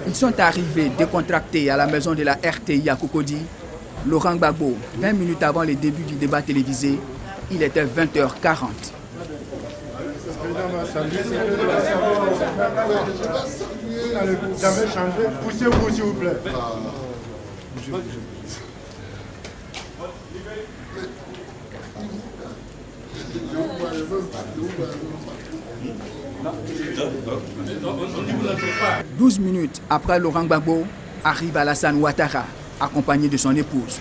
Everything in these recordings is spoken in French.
Ils sont arrivés décontractés à la maison de la RTI à Cocody. Laurent Gbagbo, 20 minutes avant le début du débat télévisé, il était 20h40. Jamais changé. Poussez-vous s'il vous plaît. 12 minutes après Laurent Gbagbo, arrive Alassane Ouattara, accompagné de son épouse.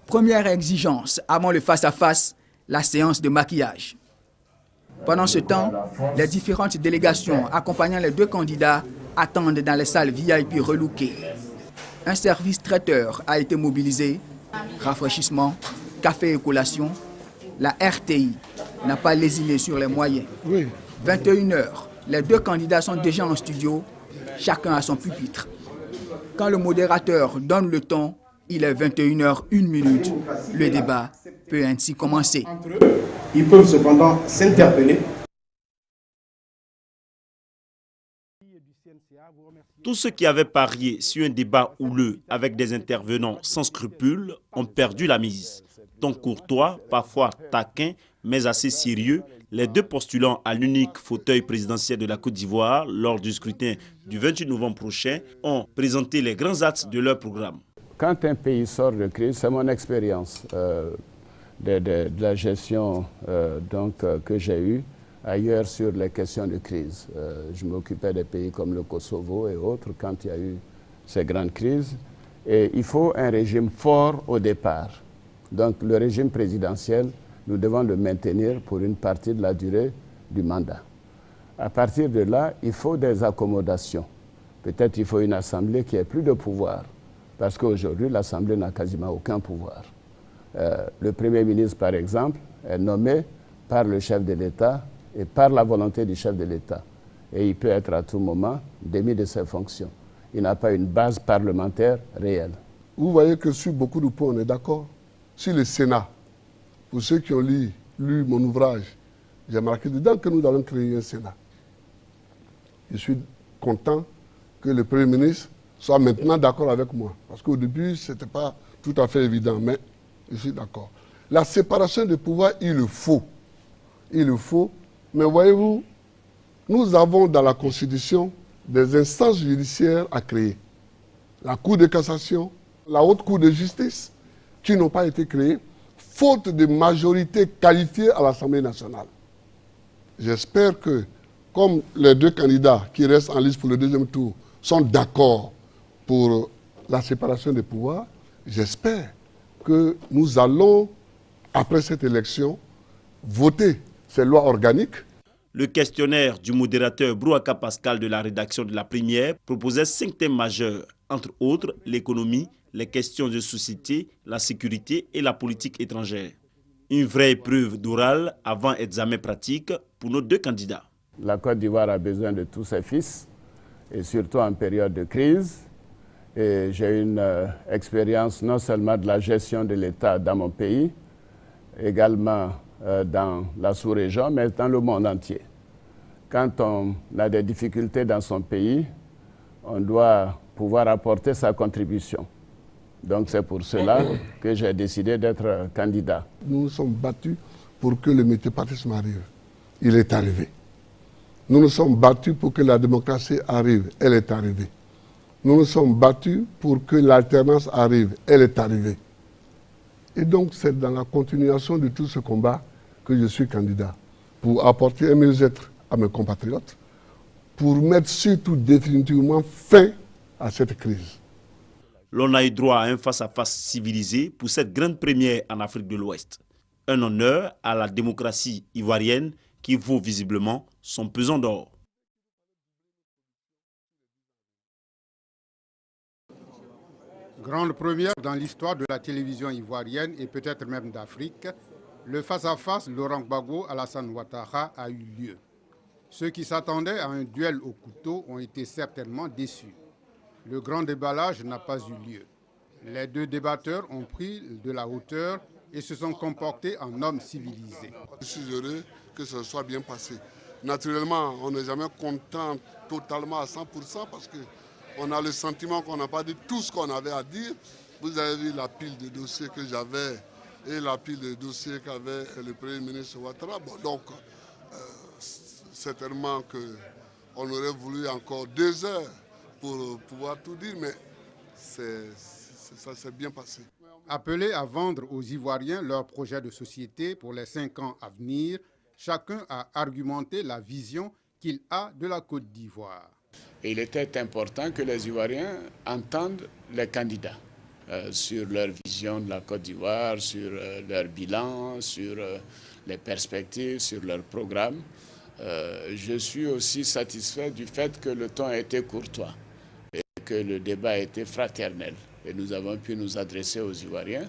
Première exigence avant le face-à-face, la séance de maquillage. Pendant ce temps, les différentes délégations accompagnant les deux candidats attendent dans les salles VIP relookées. Un service traiteur a été mobilisé, rafraîchissement, café et collation. La RTI n'a pas lésiné sur les moyens. 21h, les deux candidats sont déjà en studio, chacun à son pupitre. Quand le modérateur donne le ton, il est 21h01. Le débat peut ainsi commencer. Ils peuvent cependant s'interpeller. Tous ceux qui avaient parié sur un débat houleux avec des intervenants sans scrupules ont perdu la mise. Donc courtois, parfois taquins, mais assez sérieux, les deux postulants à l'unique fauteuil présidentiel de la Côte d'Ivoire lors du scrutin du 28 novembre prochain ont présenté les grands axes de leur programme. Quand un pays sort de crise, c'est mon expérience de la gestion que j'ai eue ailleurs sur les questions de crise. Je m'occupais des pays comme le Kosovo et autres quand il y a eu ces grandes crises. Et il faut un régime fort au départ. Donc le régime présidentiel, nous devons le maintenir pour une partie de la durée du mandat. À partir de là, il faut des accommodations. Peut-être il faut une assemblée qui ait plus de pouvoir. Parce qu'aujourd'hui, l'Assemblée n'a quasiment aucun pouvoir. Le Premier ministre, par exemple, est nommé par le chef de l'État et par la volonté du chef de l'État. Et il peut être à tout moment démis de ses fonctions. Il n'a pas une base parlementaire réelle. Vous voyez que sur beaucoup de points, on est d'accord. Sur le Sénat, pour ceux qui ont lu mon ouvrage, j'ai marqué dedans que nous allons créer un Sénat. Je suis content que le Premier ministre soit maintenant d'accord avec moi. Parce qu'au début, ce n'était pas tout à fait évident, mais je suis d'accord. La séparation des pouvoirs, il le faut. Il le faut. Mais voyez-vous, nous avons dans la Constitution des instances judiciaires à créer. La Cour de cassation, la Haute Cour de justice, qui n'ont pas été créées, faute de majorité qualifiée à l'Assemblée nationale. J'espère que, comme les deux candidats qui restent en liste pour le deuxième tour sont d'accord pour la séparation des pouvoirs, j'espère que nous allons, après cette élection, voter ces lois organiques. Le questionnaire du modérateur Brouaka Pascal de la rédaction de La Première proposait 5 thèmes majeurs, entre autres l'économie, les questions de société, la sécurité et la politique étrangère. Une vraie épreuve d'oral avant examen pratique pour nos deux candidats. La Côte d'Ivoire a besoin de tous ses fils, et surtout en période de crise. Et j'ai une expérience non seulement de la gestion de l'État dans mon pays, également dans la sous-région, mais dans le monde entier. Quand on a des difficultés dans son pays, on doit pouvoir apporter sa contribution. Donc c'est pour cela que j'ai décidé d'être candidat. Nous nous sommes battus pour que le multipartisme arrive. Il est arrivé. Nous nous sommes battus pour que la démocratie arrive. Elle est arrivée. Nous nous sommes battus pour que l'alternance arrive. Elle est arrivée. Et donc c'est dans la continuation de tout ce combat que je suis candidat. Pour apporter un mieux-être à mes compatriotes, pour mettre surtout définitivement fin à cette crise. L'on a eu droit à un face-à-face civilisé pour cette grande première en Afrique de l'Ouest. Un honneur à la démocratie ivoirienne qui vaut visiblement son pesant d'or. Grande première dans l'histoire de la télévision ivoirienne et peut-être même d'Afrique, le face-à-face Laurent Gbagbo-Alassane Ouattara a eu lieu. Ceux qui s'attendaient à un duel au couteau ont été certainement déçus. Le grand déballage n'a pas eu lieu. Les deux débatteurs ont pris de la hauteur et se sont comportés en hommes civilisés. Je suis heureux que ce soit bien passé. Naturellement, on n'est jamais content totalement à 100% parce qu'on a le sentiment qu'on n'a pas dit tout ce qu'on avait à dire. Vous avez vu la pile de dossiers que j'avais et la pile de dossiers qu'avait le Premier ministre Ouattara. Bon, donc, certainement qu'on aurait voulu encore 2 heures pour pouvoir tout dire, mais ça s'est bien passé. Appelés à vendre aux Ivoiriens leur projet de société pour les 5 ans à venir, chacun a argumenté la vision qu'il a de la Côte d'Ivoire. Il était important que les Ivoiriens entendent les candidats sur leur vision de la Côte d'Ivoire, sur leur bilan, sur les perspectives, sur leur programme. Je suis aussi satisfait du fait que le ton a été courtois et que le débat a été fraternel. Et nous avons pu nous adresser aux Ivoiriens.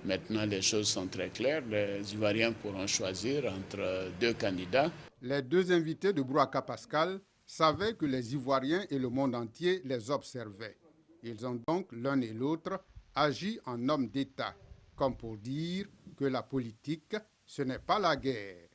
Maintenant, les choses sont très claires. Les Ivoiriens pourront choisir entre 2 candidats. Les 2 invités de Bouaka Pascal savaient que les Ivoiriens et le monde entier les observaient. Ils ont donc l'un et l'autre agi en hommes d'État, comme pour dire que la politique, ce n'est pas la guerre.